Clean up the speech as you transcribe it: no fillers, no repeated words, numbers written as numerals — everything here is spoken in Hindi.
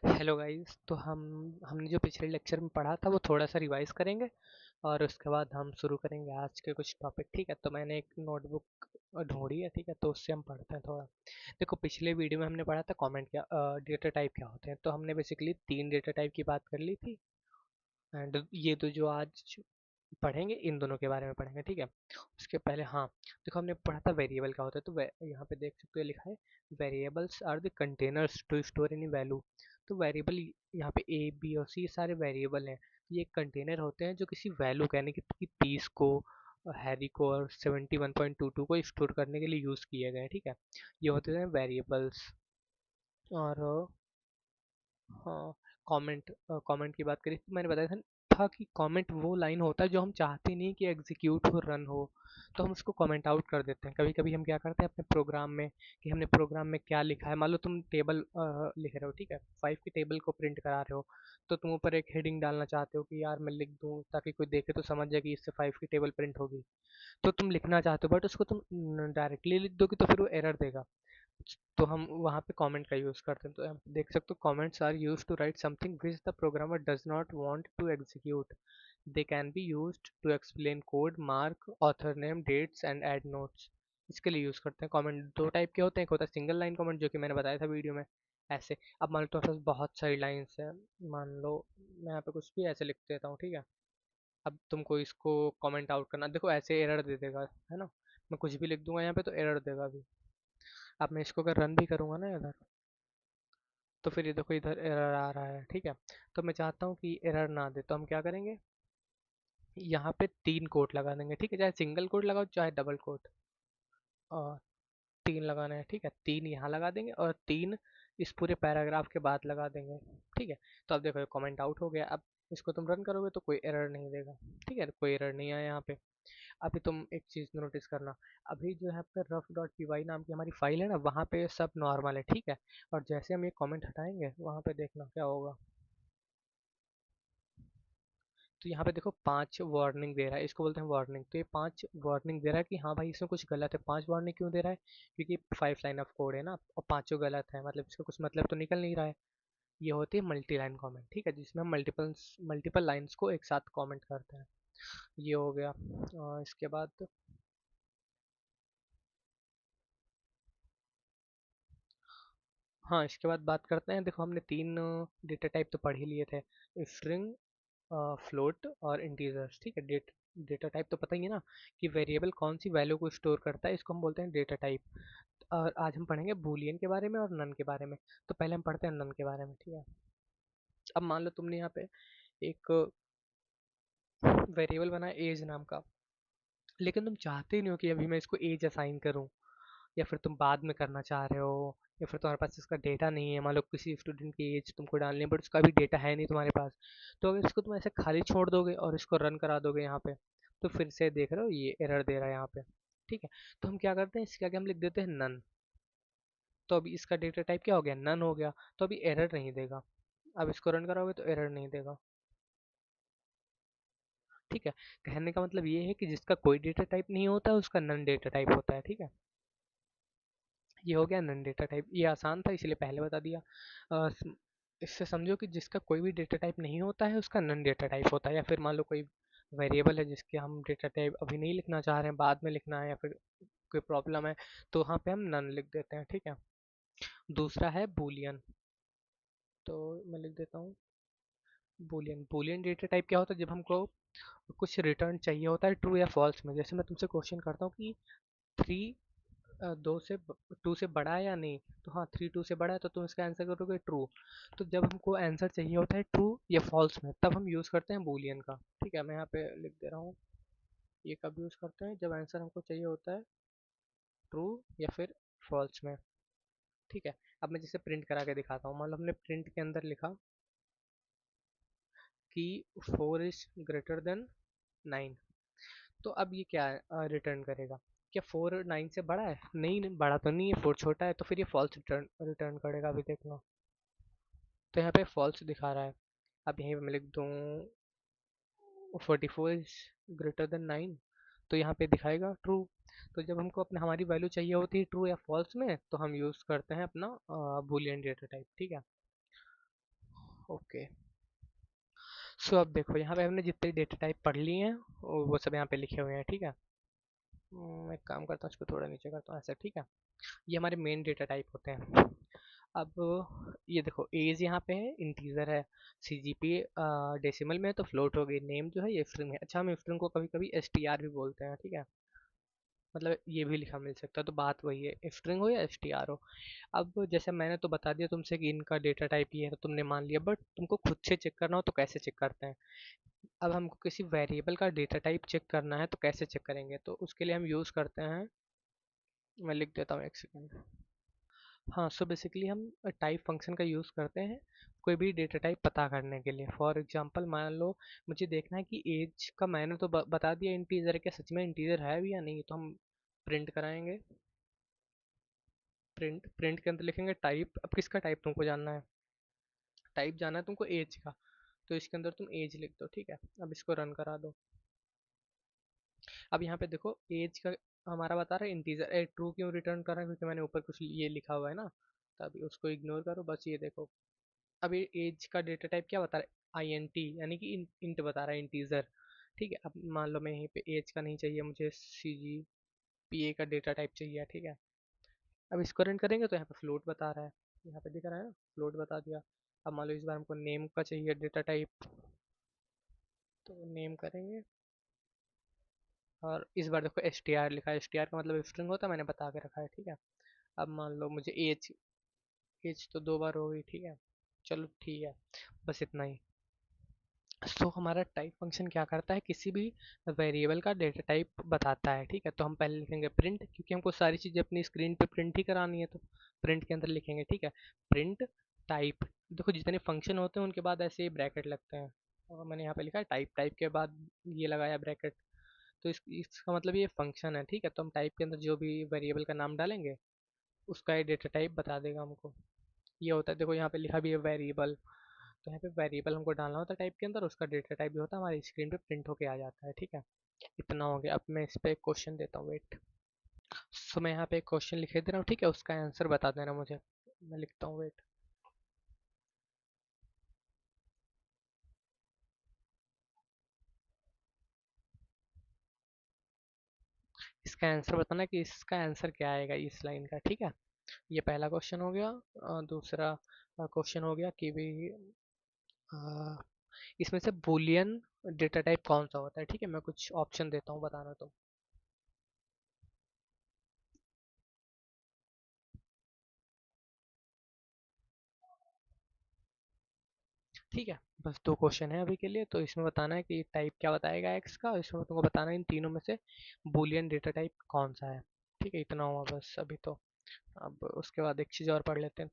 Hello guys. तो हमने जो पिछले लेक्चर में पढ़ा था वो थोड़ा सा रिवाइज करेंगे और उसके बाद हम शुरू करेंगे आज के कुछ टॉपिक। ठीक है, तो मैंने एक नोटबुक ढूंढी है। ठीक है, तो उससे हम पढ़ते हैं थोड़ा। देखो, पिछले वीडियो में हमने पढ़ा था कमेंट क्या डेटा टाइप क्या होते हैं। तो हमने बेसिकली 3 डेटा टाइप की बात कर ली थी। एंड ये तो जो आज पढ़ेंगे इन दोनों के बारे में पढ़ेंगे। ठीक है, उसके पहले हाँ, देखो हमने पढ़ा था वेरिएबल क्या होता है। तो यहाँ पे देख सकते हो लिखा है variables are the containers to store any value. तो वेरिएबल यहाँ पे ए बी और सी ये सारे वेरिएबल हैं। ये कंटेनर होते हैं जो किसी वैल्यू यानी कि 30 को, हैरी को और 71.22 को स्टोर करने के लिए यूज़ किए गए हैं। ठीक है, ये होते हैं वेरिएबल्स। और हाँ, कमेंट कमेंट की बात करें तो मैंने बताया था कि कमेंट वो लाइन होता है जो हम चाहते नहीं कि एग्जीक्यूट हो, रन हो, तो हम उसको कमेंट आउट कर देते हैं। कभी कभी हम क्या करते हैं अपने प्रोग्राम में कि हमने प्रोग्राम में क्या लिखा है। मान लो तुम टेबल लिख रहे हो, ठीक है, 5 की टेबल को प्रिंट करा रहे हो, तो तुम ऊपर एक हेडिंग डालना चाहते हो कि यार मैं लिख दूँ ताकि कोई देखे तो समझ जाए कि इससे 5 की टेबल प्रिंट होगी। तो तुम लिखना चाहते हो बट उसको तुम डायरेक्टली लिख दोगे तो फिर वो एरर देगा। तो हम वहाँ पे कमेंट का यूज़ करते हैं। तो आप देख सकते हो comments are used to write something which the programmer does not want to execute. They can be used to explain code, mark author name, dates and add notes. इसके लिए यूज़ करते हैं। कमेंट दो टाइप के होते हैं। एक होता है सिंगल लाइन कमेंट जो कि मैंने बताया था वीडियो में। ऐसे अब मान लो तुम्हारे पास बहुत सारी लाइन्स हैं। मान लो मैं यहाँ पे कुछ भी ऐसे लिख देता हूँ, ठीक है। अब तुमको इसको कमेंट आउट करना, देखो ऐसे एरर दे देगा, है ना। मैं कुछ भी लिख दूंगा यहाँ पे तो एरर देगा अभी। अब मैं इसको अगर रन भी करूँगा ना इधर, तो फिर ये देखो इधर एरर आ रहा है। ठीक है, तो मैं चाहता हूँ कि एरर ना दे, तो हम क्या करेंगे, यहाँ पे 3 कोट लगा देंगे। ठीक है, चाहे सिंगल कोट लगाओ चाहे डबल कोट, और 3 लगाना है। ठीक है, 3 यहाँ लगा देंगे और 3 इस पूरे पैराग्राफ के बाद लगा देंगे। ठीक है, तो अब देखो कमेंट आउट हो गया। अब इसको तुम रन करोगे तो कोई एरर नहीं देगा। ठीक है, कोई एरर नहीं आया यहाँ पे। अभी तुम एक चीज़ नोटिस करना, अभी जो है पे रफ डॉट पी वाई नाम की हमारी फाइल है ना, वहाँ पे सब नॉर्मल है। ठीक है, और जैसे हम ये कमेंट हटाएंगे वहाँ पे देखना क्या होगा। तो यहाँ पे देखो 5 वार्निंग दे रहा है, इसको बोलते हैं वार्निंग। तो ये 5 वार्निंग दे रहा है कि हाँ भाई इसमें कुछ गलत है। 5 वार्निंग क्यों दे रहा है, क्योंकि 5 लाइन ऑफ कोड है ना और पांचों गलत है, मतलब इसका कुछ मतलब तो निकल नहीं रहा है। ये होती है मल्टी लाइन कमेंट। ठीक है, जिसमें हम मल्टीपल मल्टीपल लाइंस को एक साथ कमेंट करते हैं। ये हो गया। इसके बाद हाँ, इसके बाद बात करते हैं। देखो हमने 3 डेटा टाइप तो पढ़ ही लिए थे, स्ट्रिंग, फ्लोट और इंटीजर्स। ठीक है, डेटा टाइप तो पता ही है ना कि वेरिएबल कौन सी वैल्यू को स्टोर करता है, इसको हम बोलते हैं डेटा टाइप। और आज हम पढ़ेंगे बूलियन के बारे में और नन के बारे में। तो पहले हम पढ़ते हैं नन के बारे में। ठीक है, अब मान लो तुमने यहाँ पे एक वेरिएबल बनाया एज नाम का, लेकिन तुम चाहते ही नहीं हो कि अभी मैं इसको एज असाइन करूँ, या फिर तुम बाद में करना चाह रहे हो, या फिर तुम्हारे पास इसका डेटा नहीं है। मान लो किसी स्टूडेंट की एज तुमको डालनी है बट उसका भी डेटा है नहीं तुम्हारे पास। तो अगर इसको तुम ऐसे खाली छोड़ दोगे और इसको रन करा दोगे यहाँ पे, तो फिर से देख रहे हो ये एरर दे रहा है यहाँ पे। ठीक है, तो हम क्या करते हैं, इसके आगे हम लिख देते हैं नन। तो अभी इसका डेटा टाइप क्या हो गया, नन हो गया। तो अभी एरर नहीं देगा। अब इसको रन कराओगे तो एरर नहीं देगा। ठीक है, कहने का मतलब ये है कि जिसका कोई डेटा टाइप नहीं होता है उसका नन डेटा टाइप होता है। ठीक है, ये हो गया नन डेटा टाइप। ये आसान था इसलिए पहले बता दिया। इससे समझो कि जिसका कोई भी डेटा टाइप नहीं होता है उसका नन डेटा टाइप होता है। या फिर मान लो कोई वेरिएबल है जिसके हम डेटा टाइप अभी नहीं लिखना चाह रहे हैं, बाद में लिखना है, या फिर कोई प्रॉब्लम है, तो वहाँ पे हम नन लिख देते हैं। ठीक है, दूसरा है बूलियन। तो मैं लिख देता हूँ बूलियन। बूलियन डेटा टाइप क्या होता है, जब हमको कुछ रिटर्न चाहिए होता है ट्रू या फॉल्स में। जैसे मैं तुमसे क्वेश्चन करता हूँ कि 3 दो से 2 से बड़ा है या नहीं, तो हाँ 3 2 से बड़ा है तो तुम इसका आंसर करोगे ट्रू। तो जब हमको आंसर चाहिए होता है ट्रू या फॉल्स में, तब हम यूज़ करते हैं बूलियन का। ठीक है, मैं यहाँ पे लिख दे रहा हूँ, ये कब यूज़ करते हैं, जब आंसर हमको चाहिए होता है ट्रू या फिर फॉल्स में। ठीक है, अब मैं जैसे प्रिंट करा के दिखाता हूँ। मान लो हमने प्रिंट के अंदर लिखा कि 4 इज ग्रेटर देन 9। तो अब ये क्या रिटर्न करेगा, क्या 4 9 से बड़ा है, नहीं नहीं, बड़ा तो नहीं है, 4 छोटा है, तो फिर ये फॉल्स रिटर्न रिटर्न करेगा। अभी देख लो, तो यहाँ पे फॉल्स दिखा रहा है। अब यहीं पे मैं लिख दूँ 44 इज ग्रेटर देन 9, तो यहाँ पे दिखाएगा ट्रू। तो जब हमको अपने हमारी वैल्यू चाहिए होती है ट्रू या फॉल्स में, तो हम यूज़ करते हैं अपना बूलियन डेटा टाइप। ठीक है, ओके। सो अब देखो यहाँ पे हमने जितने डेटा टाइप पढ़ लिए हैं वो सब यहाँ पे लिखे हुए हैं, ठीक है। मैं एक काम करता हूँ, इसको थोड़ा नीचे करता हूँ ऐसे, ठीक है। ये हमारे मेन डेटा टाइप होते हैं। अब ये देखो, एज यहाँ पे है, इंटीजर है, सीजीपी डेसिमल में है तो फ्लोट हो गई, नेम जो है ये स्ट्रिंग है। अच्छा, हम स्ट्रिंग को कभी कभी एसटीआर भी बोलते हैं, ठीक है। मतलब ये भी लिखा मिल सकता है, तो बात वही है, स्ट्रिंग हो या एसटीआर हो। अब जैसे मैंने तो बता दिया तुमसे कि इनका डेटा टाइप ये है, तो तुमने मान लिया, बट तुमको खुद से चेक करना हो तो कैसे चेक करते हैं। अब हमको किसी वेरिएबल का डेटा टाइप चेक करना है तो कैसे चेक करेंगे, तो उसके लिए हम यूज़ करते हैं, मैं लिख देता हूँ एक सेकेंड। हाँ, सो बेसिकली हम टाइप फंक्शन का यूज़ करते हैं कोई भी डेटा टाइप पता करने के लिए। फॉर एग्जांपल मान लो मुझे देखना है कि एज का, मैंने तो बता दिया इंटीजर है, क्या सच में इंटीजर है भी या नहीं, तो हम प्रिंट कराएंगे। प्रिंट प्रिंट के अंदर लिखेंगे टाइप। अब किसका टाइप तुमको जानना है? टाइप जानना है तुमको एज का, तो इसके अंदर तुम एज लिख दो, ठीक है। अब इसको रन करा दो। अब यहाँ पे देखो एज का हमारा बता रहा है इंटीजर, ट्रू क्यों रिटर्न कर रहा है, क्योंकि मैंने ऊपर कुछ ये लिखा हुआ है ना, तो अभी उसको इग्नोर करो, बस ये देखो। अब ये एज का डेटा टाइप क्या बता रहा है, आई एन टी, यानी कि इंट बता रहा है, इंटीजर, ठीक है। अब मान लो मैं यहीं पे एज का नहीं चाहिए, मुझे सी जी पी ए का डेटा टाइप चाहिए, ठीक है। अब इसको रन करेंगे तो यहाँ पे फ्लोट बता रहा है, यहाँ पे दिख रहा है ना, फ्लोट बता दिया। अब मान लो इस बार हमको नेम का चाहिए डेटा टाइप, तो नेम करेंगे, और इस बार देखो एस टी आर लिखा है, एस टी आर का मतलब स्ट्रिंग होता है, मैंने बता के रखा है, ठीक है। अब मान लो मुझे एज, एज तो 2 बार हो गई, ठीक है। चलो ठीक है, बस इतना ही। सो हमारा टाइप फंक्शन क्या करता है, किसी भी वेरिएबल का डेटा टाइप बताता है, ठीक है। तो हम पहले लिखेंगे प्रिंट, क्योंकि हमको सारी चीज़ें अपनी स्क्रीन पे प्रिंट ही करानी है, तो प्रिंट के अंदर लिखेंगे, ठीक है, प्रिंट टाइप। देखो जितने फंक्शन होते हैं उनके बाद ऐसे ही ब्रैकेट लगते हैं, और मैंने यहाँ पे लिखा है टाइप, टाइप के बाद ये लगाया ब्रैकेट, तो इसका मतलब ये फंक्शन है, ठीक है। तो हम टाइप के अंदर जो भी वेरिएबल का नाम डालेंगे उसका ये डेटा टाइप बता देगा हमको। ये होता है, देखो यहाँ पे लिखा भी है वेरिएबल, तो यहाँ पे वेरिएबल हमको डालना होता है टाइप के अंदर, उसका डेटा टाइप भी होता है, हमारी स्क्रीन पे प्रिंट होके आ जाता है, ठीक है। इतना हो गया। अब मैं इस पे एक क्वेश्चन देता हूँ, वेट। सो मैं यहाँ पे एक क्वेश्चन लिखे दे रहा हूँ, ठीक है, उसका आंसर बता देना मुझे। मैं लिखता हूँ, वेट। इसका आंसर बताना कि इसका आंसर क्या आएगा इस लाइन का, ठीक है। ये पहला क्वेश्चन हो गया। दूसरा क्वेश्चन हो गया कि भी इसमें से बूलियन डेटा टाइप कौन सा होता है, ठीक है। मैं कुछ ऑप्शन देता हूँ, बताना तो। ठीक है, बस 2 क्वेश्चन है अभी के लिए, तो इसमें बताना है कि टाइप क्या बताएगा एक्स का, और इसमें तुमको बताना है इन तीनों में से बूलियन डेटा टाइप कौन सा है, ठीक है। इतना हुआ बस अभी तो। अब उसके बाद एक चीज़ और पढ़ लेते हैं।